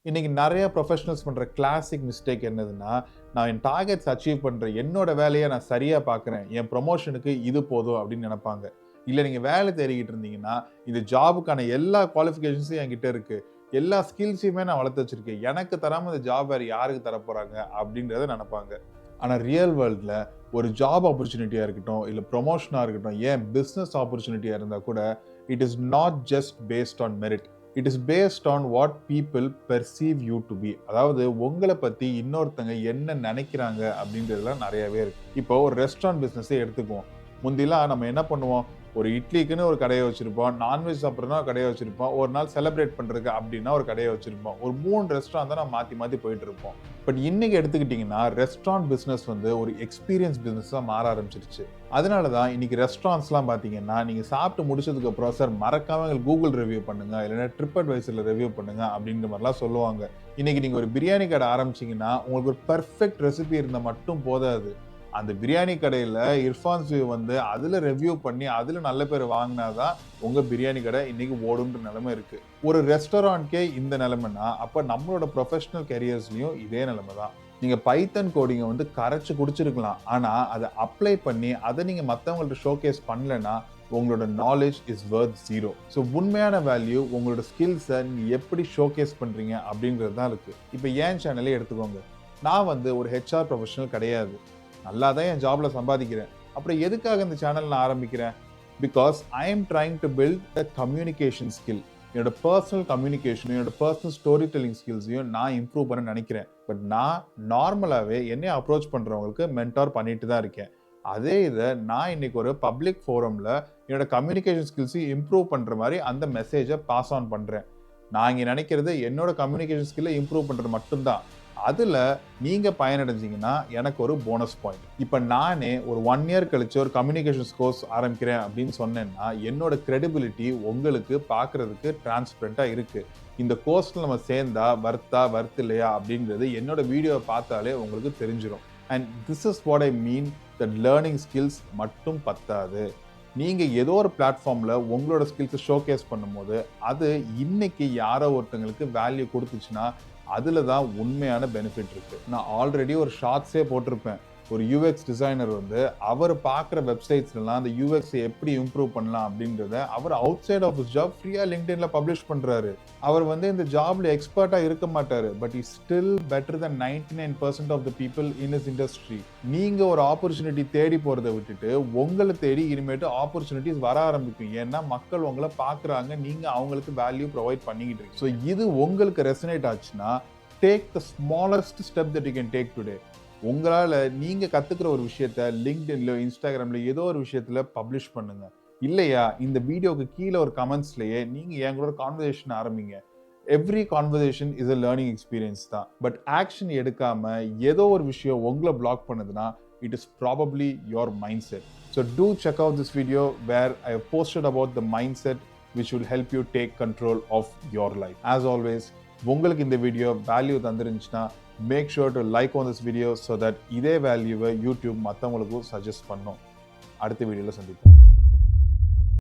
இன்னைக்கு நிறைய ப்ரொஃபஷனல்ஸ் பண்ற கிளாசிக் மிஸ்டேக் என்னதுன்னா, நான் என் டார்கெட்ஸ் அச்சீவ் பண்றேன். என்னோட வேலைய நான் சரியா பார்க்குறேன். என் ப்ரமோஷனுக்கு இது போதும் அப்படின்னு நெனைப்பாங்க. இல்ல நீங்க வேலை தேடிக்கிட்டு இருந்தீங்கன்னா, இந்த ஜாபுக்கான எல்லா குவாலிஃபிகேஷன்ஸும் என்கிட்ட இருக்கு. எல்லா ஸ்கில்ஸையுமே நான் வளர்த்து வச்சிருக்கேன். எனக்கு தராம இந்த ஜாப் வேற யாருக்கு தரப்போறாங்க அப்படின்றத நெனைப்பாங்க. ஆனா ரியல் வேர்ல்ட்ல ஒரு ஜாப் ஆப்பர்ச்சுனிட்டியா இருக்கட்டும், இல்ல ப்ரமோஷனா இருக்கட்டும், ஏன் பிசினஸ் ஆப்பர்ச்சுனிட்டியா இருந்தா கூட, it is not just based on merit. It is based on what people perceive you to be. அதாவது உங்களை பத்தி இன்னொருத்தங்க என்ன நினைக்கிறாங்க அப்படின்றதுலாம் நிறையவே இருக்கு. இப்போ ஒரு ரெஸ்டாரண்ட் பிசினஸே எடுத்துக்குவோம். முந்திலாம் நம்ம என்ன பண்ணுவோம், ஒரு இட்லிக்குன்னு ஒரு கடையை வச்சிருப்போம், நான்வெஜ் சாப்பிட்றதுனா ஒரு கடையை வச்சிருப்போம், ஒரு நாள் செலிப்ரேட் பண்றதுக்கு அப்படின்னா ஒரு கடையை வச்சிருப்போம். ஒரு 3 ரெஸ்டாரண்ட் தான் நம்ம மாத்தி மாத்தி போயிட்டு இருப்போம். பட் இன்னைக்கு எடுத்துக்கிட்டீங்கன்னா ரெஸ்டாரண்ட் பிசினஸ் வந்து ஒரு எக்ஸ்பீரியன்ஸ் பிசினஸா மாற ஆரம்பிச்சிருச்சு. அதனால தான் இன்னைக்கு ரெஸ்டாரண்ட்ஸ்லாம் பார்த்தீங்கன்னா, நீங்க சாப்பிட்டு முடிச்சதுக்கு அப்புறம் சார் மறக்காம எங்களுக்கு கூகுள் ரிவ்யூ பண்ணுங்க, இல்லைன்னா ட்ரிப் அட்வைசர்ல ரிவ்யூ பண்ணுங்க அப்படின்ற மாதிரிலாம் சொல்லுவாங்க. இன்னைக்கு நீங்க ஒரு பிரியாணி கடை ஆரம்பிச்சீங்கன்னா, உங்களுக்கு ஒரு பெர்ஃபெக்ட் ரெசிபி இருந்தால் மட்டும் போதாது. அந்த பிரியாணி கடையில இர்ஃபான்ஸ் வியூ வந்து அதுல ரிவ்யூ பண்ணி அதுல நல்ல பேர் வாங்கினாதான் உங்க பிரியாணி கடை இன்னைக்கு ஓடுன்ற நிலைமை இருக்கு. ஒரு ரெஸ்டாரண்ட்கே இந்த நிலைமைனா அப்ப நம்மளோட ப்ரொஃபஷனல் கெரியர்ஸ்லயும் இதே நிலைமை தான். நீங்க பைத்தன் கோடிங்க வந்து கரைச்சு குடிச்சிருக்கலாம். ஆனா அதை அப்ளை பண்ணி அதை நீங்க மத்தவங்கள்ட்ட ஷோகேஸ் பண்ணலன்னா உங்களோட knowledge is worth zero. So உண்மையான வேல்யூ உங்களோட ஸ்கில்ஸை நீங்க எப்படி ஷோகேஸ் பண்றீங்க அப்படின்றது தான் இருக்கு. இப்போ ஏன் சேனலே எடுத்துக்கோங்க. நான் வந்து ஒரு ஹெச்ஆர் ப்ரொஃபஷனல் கிடையாது. நல்லா தான் என் ஜாப்ல சம்பாதிக்கிறேன். அப்புறம் எதுக்காக இந்த சேனல் நான் ஆரம்பிக்கிறேன்? Because I am trying to build a communication skill. என்னோட பர்சனல் கம்யூனிகேஷன், என்னோட பர்சனல் ஸ்டோரி டெல்லிங் ஸ்கில்ஸையும் நான் இம்ப்ரூவ் பண்ண நினைக்கிறேன். பட் நான் நார்மலாகவே என்னை அப்ரோச் பண்ணுறவங்களுக்கு மென்டார் பண்ணிட்டு தான் இருக்கேன். அதே இதை நான் இன்னைக்கு ஒரு பப்ளிக் ஃபோரமில் என்னோட கம்யூனிகேஷன் ஸ்கில்ஸையும் இம்ப்ரூவ் பண்ணுற மாதிரி அந்த மெசேஜை பாஸ் ஆன் பண்ணுறேன். நான் இங்கே நினைக்கிறது என்னோட கம்யூனிகேஷன் ஸ்கில்லை இம்ப்ரூவ் பண்ணுறது மட்டும்தான். அதுல நீங்க பயனடைஞ்சீங்கன்னா எனக்கு ஒரு போனஸ் பாயிண்ட். இப்ப நானே ஒரு 1 இயர் கழிச்சு ஒரு கம்யூனிகேஷன்ஸ் கோர்ஸ் ஆரம்பிக்கிறேன் அப்படின்னு சொன்னேன்னா என்னோட கிரெடிபிலிட்டி உங்களுக்கு பாக்குறதுக்கு டிரான்ஸ்பரண்டா இருக்கு. இந்த கோர்ஸ்ல நம்ம சேர்ந்தா வர்த் இல்லையா அப்படின்றது என்னோட வீடியோவை பார்த்தாலே உங்களுக்கு தெரிஞ்சிடும். And this is what I mean, that learning skills மட்டும் பத்தாது. நீங்க ஏதோ ஒரு பிளாட்ஃபார்ம்ல உங்களோட ஸ்கில்ஸை ஷோகேஸ் பண்ணும்போது அது இன்னைக்கு யாரோ ஒருத்தங்களுக்கு வேல்யூ கொடுத்துச்சுன்னா அதுல தான் உண்மையான பெனிஃபிட் இருக்கு. நான் ஆல்ரெடி ஒரு ஷார்ட்ஸே போட்டிருப்பேன். ஒரு யூஎக்ஸ் டிசைனர் வந்து அவர் பார்க்குற வெப்சைட்ஸ்லாம் அந்த யூஎக்ஸ் எப்படி இம்ப்ரூவ் பண்ணலாம் அப்படின்றத அவர் outside of his job ஃப்ரீயா லிங்க்டின்ல பப்ளிஷ் பண்றாரு. அவர் வந்து இந்த ஜாப்ல எக்ஸ்பர்ட்டா இருக்க மாட்டாரு. But is still better than 99% of the people in is industry. நீங்க ஒரு ஆப்பர்ச்சுனிட்டி தேடி போறதை விட்டுட்டு உங்களை தேடி இனிமேட்டு ஆப்பர்ச்சுனிட்டிஸ் வர ஆரம்பிக்கும். ஏன்னா மக்கள் உங்களை பார்க்குறாங்க, நீங்க அவங்களுக்கு வேல்யூ ப்ரொவைட் பண்ணிக்கிட்டு இருக்கீங்க. ஸோ இது உங்களுக்கு ரெசனேட் ஆச்சுன்னா take the smallest step that you can take today. உங்களால் நீங்கள் கற்றுக்கிற ஒரு விஷயத்த லிங்க்டின்ல, இன்ஸ்டாகிராமில் ஏதோ ஒரு விஷயத்தில் பப்ளிஷ் பண்ணுங்க. இல்லையா இந்த வீடியோக்கு கீழே ஒரு கமெண்ட்ஸ்லேயே நீங்கள் எங்களோட கான்வர்சேஷன் ஆரம்பிங்க. Every conversation is a learning experience தான். பட் ஆக்ஷன் எடுக்காம ஏதோ ஒரு விஷயம் உங்களை பிளாக் பண்ணுதுன்னா it is probably your mindset. So do check out this video where I have posted about the mindset which will help you take control of your life. As always, உங்களுக்கு இந்த video value தந்துருந்துச்சுன்னா make sure to like on this video so that இதே வேல்யூவை YouTube மற்றவங்களுக்கும் suggest பண்ணும். அடுத்த வீடியோவில் சந்திப்போம்.